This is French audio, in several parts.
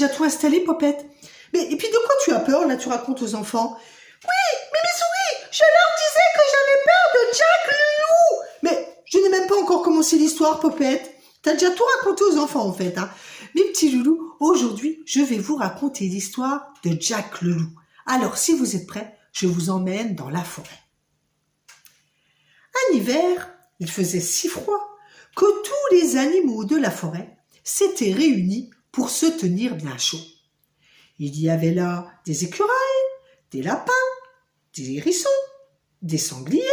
déjà tout installé, Popette? Mais et puis de quoi tu as peur, là, tu racontes aux enfants? Oui, Mimi Souris, je leur disais que j'avais peur de Jack le loup. Mais je n'ai même pas encore commencé l'histoire, Popette. T'as déjà tout raconté aux enfants, en fait, hein. Mes petits loulous, aujourd'hui, je vais vous raconter l'histoire de Jack le loup. Alors, si vous êtes prêts, je vous emmène dans la forêt. Un hiver, il faisait si froid que tous les animaux de la forêt s'étaient réunis pour se tenir bien chaud. Il y avait là des écureuils, des lapins, des hérissons, des sangliers,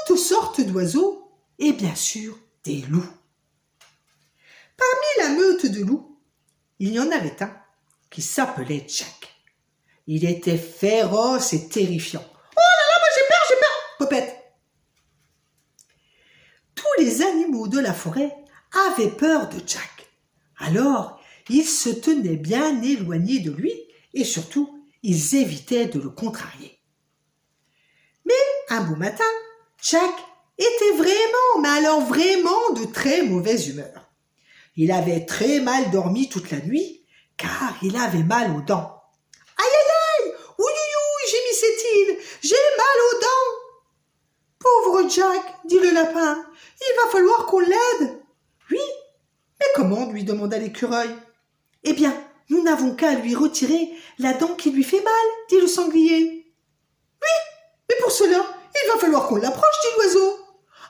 toutes sortes d'oiseaux et bien sûr des loups. Parmi la meute de loups, il y en avait un qui s'appelait Jack. Il était féroce et terrifiant. Oh là là, moi j'ai peur, Popette! Tous les animaux de la forêt avaient peur de Jack. Alors, ils se tenaient bien éloignés de lui et surtout, ils évitaient de le contrarier. Mais un beau matin, Jack était vraiment, mais alors vraiment de très mauvaise humeur. Il avait très mal dormi toute la nuit car il avait mal aux dents. Aïe aïe aïe, ouïouïouï, gémissait-il, j'ai mal aux dents. Pauvre Jack, dit le lapin, il va falloir qu'on l'aide. Oui, mais comment, lui demanda l'écureuil. Eh bien, nous n'avons qu'à lui retirer la dent qui lui fait mal, dit le sanglier. Oui, mais pour cela, il va falloir qu'on l'approche, dit l'oiseau.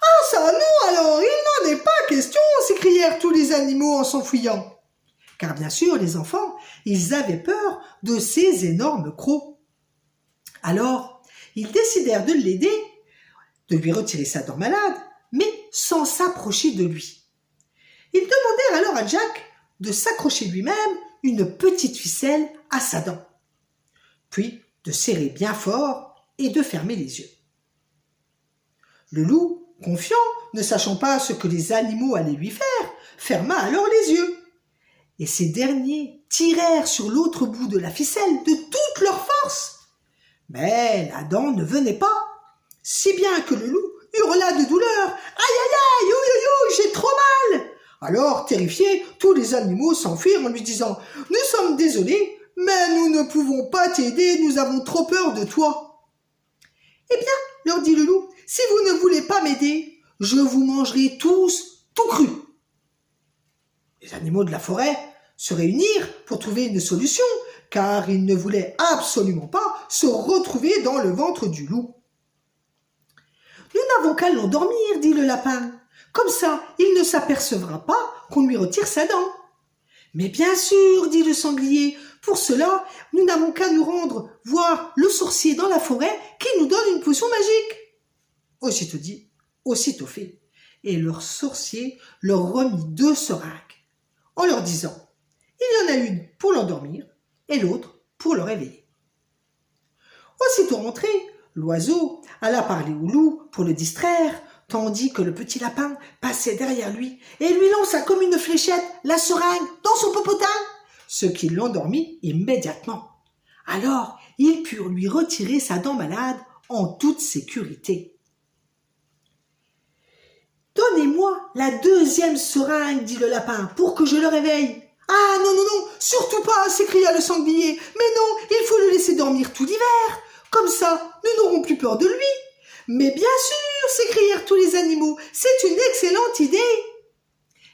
Ah ça, non alors, il n'en est pas question, s'écrièrent tous les animaux en s'enfuyant. Car bien sûr, les enfants, ils avaient peur de ces énormes crocs. Alors, ils décidèrent de l'aider, de lui retirer sa dent malade, mais sans s'approcher de lui. Ils demandèrent alors à Jack de s'accrocher lui-même une petite ficelle à sa dent, puis de serrer bien fort et de fermer les yeux. Le loup, confiant, ne sachant pas ce que les animaux allaient lui faire, ferma alors les yeux. Et ces derniers tirèrent sur l'autre bout de la ficelle de toute leur force. Mais la dent ne venait pas, si bien que le loup hurla de douleur. « Aïe, aïe, aïe, ouïe, ouïe, ouïe, j'ai trop mal !» Alors, terrifiés, tous les animaux s'enfuirent en lui disant « Nous sommes désolés, mais nous ne pouvons pas t'aider, nous avons trop peur de toi. » Eh bien, leur dit le loup, si vous ne voulez pas m'aider, je vous mangerai tous tout cru. Les animaux de la forêt se réunirent pour trouver une solution, car ils ne voulaient absolument pas se retrouver dans le ventre du loup. Nous n'avons qu'à l'endormir, dit le lapin. Comme ça, il ne s'apercevra pas qu'on lui retire sa dent. Mais bien sûr, dit le sanglier, pour cela, nous n'avons qu'à nous rendre voir le sorcier dans la forêt qui nous donne une potion magique. Aussitôt dit, aussitôt fait. Et leur sorcier leur remit 2 seringues, en leur disant, il y en a une pour l'endormir et l'autre pour le réveiller. Aussitôt rentré, l'oiseau alla parler au loup pour le distraire, tandis que le petit lapin passait derrière lui et lui lança comme une fléchette la seringue dans son popotin, ce qui l'endormit immédiatement. Alors, ils purent lui retirer sa dent malade en toute sécurité. « Donnez-moi la 2e seringue, dit le lapin, pour que je le réveille. »« Ah, non, non, non, surtout pas, s'écria le sanglier. Mais non, il faut le laisser dormir tout l'hiver. Comme ça, nous n'aurons plus peur de lui. »« Mais bien sûr, s'écrièrent tous les animaux, c'est une excellente idée. »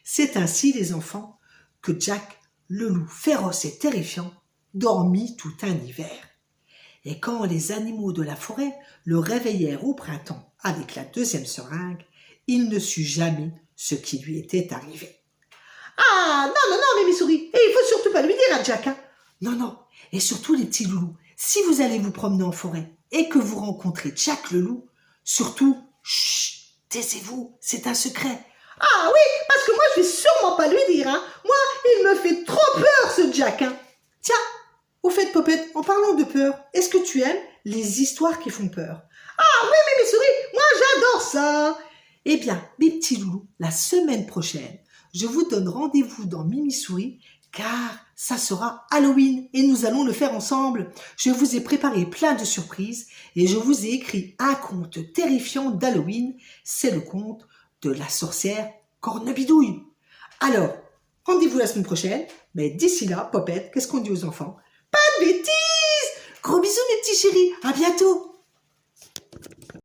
C'est ainsi, les enfants, que Jack, le loup féroce et terrifiant, dormit tout un hiver. Et quand les animaux de la forêt le réveillèrent au printemps avec la 2e seringue, il ne sut jamais ce qui lui était arrivé. « Ah, non, non, non, Mimi Souris, et il faut surtout pas lui dire à Jack, hein. Non, non, et surtout les petits loulous, si vous allez vous promener en forêt et que vous rencontrez Jack le loup, surtout, chut, taisez-vous, c'est un secret. »« Ah oui, parce que moi je vais sûrement pas lui dire, hein. Moi, il me fait trop peur ce Jack, hein. Tiens, au fait, Popette, en parlant de peur, est-ce que tu aimes les histoires qui font peur? »« Ah oui, Mimi Souris, moi j'adore ça. » Eh bien, mes petits loulous, la semaine prochaine, je vous donne rendez-vous dans Mimi Souris, car ça sera Halloween et nous allons le faire ensemble. Je vous ai préparé plein de surprises et je vous ai écrit un conte terrifiant d'Halloween. C'est le conte de la sorcière Cornebidouille. Alors, rendez-vous la semaine prochaine. Mais d'ici là, Popette, qu'est-ce qu'on dit aux enfants? Pas de bêtises! Gros bisous mes petits chéris, à bientôt!